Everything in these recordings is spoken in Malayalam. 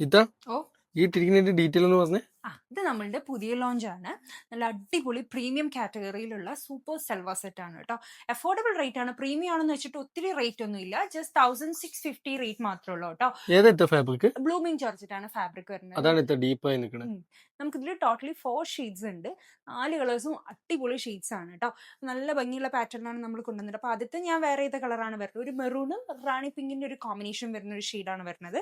ഇതാ ഓ ഈ ഇട്ടിരിക്കുന്നതിന്റെ ഡീറ്റെയിൽ എന്ന് പറഞ്ഞേ. ഇത് നമ്മളുടെ പുതിയ ലോഞ്ചാണ്. നല്ല അടിപൊളി പ്രീമിയം കാറ്റഗറിയിലുള്ള സൂപ്പർ സെൽവ സെറ്റ് ആണ് കേട്ടോ. അഫോർഡബിൾ റേറ്റ് ആണ്. പ്രീമിയം ആണെന്ന് വെച്ചിട്ട് ഒത്തിരി റേറ്റ് ഒന്നും ഇല്ല. ജസ്റ്റ് 1650 റേറ്റ് മാത്രമേ ഉള്ളൂ കേട്ടോ. ഏതാ ഫാബ്രിക്? ബ്ലൂമിങ് ജോർജറ്റാണ് ഫാബ്രിക് വരുന്നത്. അതാണ് ഇത്ര ഡീപ്പായി നിൽക്കുന്നത്. നമുക്കിതിൽ ടോട്ടലി 4 ഷെയ്ഡ്സ് ഉണ്ട്. 4 കളേഴ്സും അടിപൊളി ഷെയ്ഡ്സ് ആണ് കേട്ടോ. നല്ല ഭംഗിയുള്ള പാറ്റേണാണ് നമ്മൾ കൊണ്ടുവന്നത്. അപ്പോൾ ആദ്യത്തെ ഞാൻ വേറെ ഏത് കളറാണ് വരുന്നത്, ഒരു മെറൂണും റാണി പിങ്കിന്റെ ഒരു കോമ്പിനേഷൻ വരുന്ന ഒരു ഷെയ്ഡാണ് വരുന്നത്.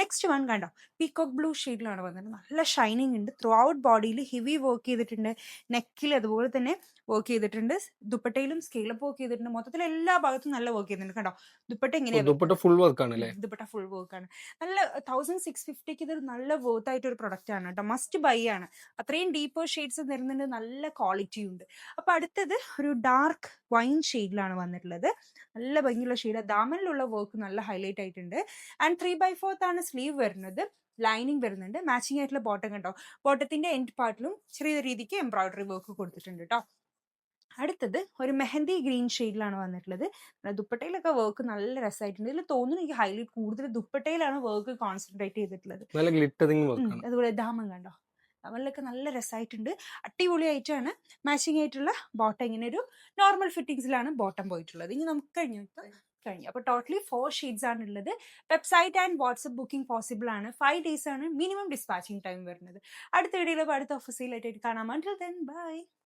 നെക്സ്റ്റ് വൺ കണ്ടോ, പീകോക്ക് ബ്ലൂ ഷെയ്ഡിലാണ് വന്നത്. നല്ല ഷൈനിങ് ഉണ്ട്. ത്രൂ ഔട്ട് ബോഡിയിൽ ഹെവി വർക്ക് ചെയ്തിട്ടുണ്ട്. നെക്കിൽ അതുപോലെ തന്നെ വർക്ക് ചെയ്തിട്ടുണ്ട്. ദുപ്പട്ടയിലും സ്കെയിലപ്പ് വർക്ക് ചെയ്തിട്ടുണ്ട്. മൊത്തത്തിൽ എല്ലാ ഭാഗത്തും നല്ല വർക്ക് ചെയ്തിട്ടുണ്ട്. കണ്ടോ, ദുപ്പട്ട എങ്ങനെയാണ്? ദുപ്പട്ട ഫുൾ വർക്ക് ആണല്ലേ? ദുപ്പട്ട ഫുൾ വർക്ക് ആണ്. നല്ല 1650 ഇത് നല്ല വർത്ത് ആയിട്ട് ഒരു പ്രൊഡക്റ്റ് ആണ് കേട്ടോ. മസ്റ്റ് ബൈ ആണ്. അത്രയും ഡീപ്പർ ഷെയ്ഡ്സ് തരുന്നുണ്ട്. നല്ല ക്വാളിറ്റി ഉണ്ട്. അപ്പൊ അടുത്തത് ഒരു ഡാർക്ക് വൈൻ ഷെയ്ഡിലാണ് വന്നിട്ടുള്ളത്. നല്ല ഭംഗിയുള്ള ഷെയ്ഡ്. ദാമനിലുള്ള വർക്ക് നല്ല ഹൈലൈറ്റ് ആയിട്ടുണ്ട്. ആൻഡ് 3/4 ആണ് സ്ലീവ് വരുന്നത്. ലൈനിങ് വരുന്നുണ്ട്. മാച്ചിങ് ആയിട്ടുള്ള ബോട്ടം കണ്ടോ. ബോട്ടത്തിന്റെ എൻഡ് പാർട്ടിലും ചെറിയ രീതിക്ക് എംബ്രോയിഡറി വർക്ക് കൊടുത്തിട്ടുണ്ട് കേട്ടോ. അടുത്തത് ഒരു മെഹന്തി ഗ്രീൻ ഷെയ്ഡിലാണ് വന്നിട്ടുള്ളത്. ദുപ്പട്ടയിലൊക്കെ വർക്ക് നല്ല രസമായിട്ടുണ്ട്. ഇതിൽ തോന്നുന്നു എനിക്ക് ഹൈലൈറ്റ് കൂടുതൽ ദുപ്പട്ടയിലാണ് വർക്ക് കോൺസെൻട്രേറ്റ് ചെയ്തിട്ടുള്ളത്. നല്ല ഗ്ലിറ്ററിംഗ് വർക്കാണ്. അതുപോലെ ദാമൻ കണ്ടോ, അവളിലൊക്കെ നല്ല രസമായിട്ടുണ്ട്. അടിപൊളിയായിട്ടാണ്. മാച്ചിങ് ആയിട്ടുള്ള ബോട്ടം ഇങ്ങനെ ഒരു നോർമൽ ഫിറ്റിംഗ്സിലാണ് ബോട്ടം പോയിട്ടുള്ളത്. ഇനി നമുക്ക് കഴിഞ്ഞു. അപ്പോൾ ടോട്ടലി 4 ഷെയ്ഡ്സ് ആണ് ഉള്ളത്. Website and WhatsApp booking possible ആണ്. 5 days ആണ് മിനിമം ഡിസ്പാച്ചിങ് ടൈം വരുന്നത്. അടുത്ത വീഡിയോയിൽ അടുത്ത ഓഫീസിലായിട്ട് കാണാം. Until then, bye.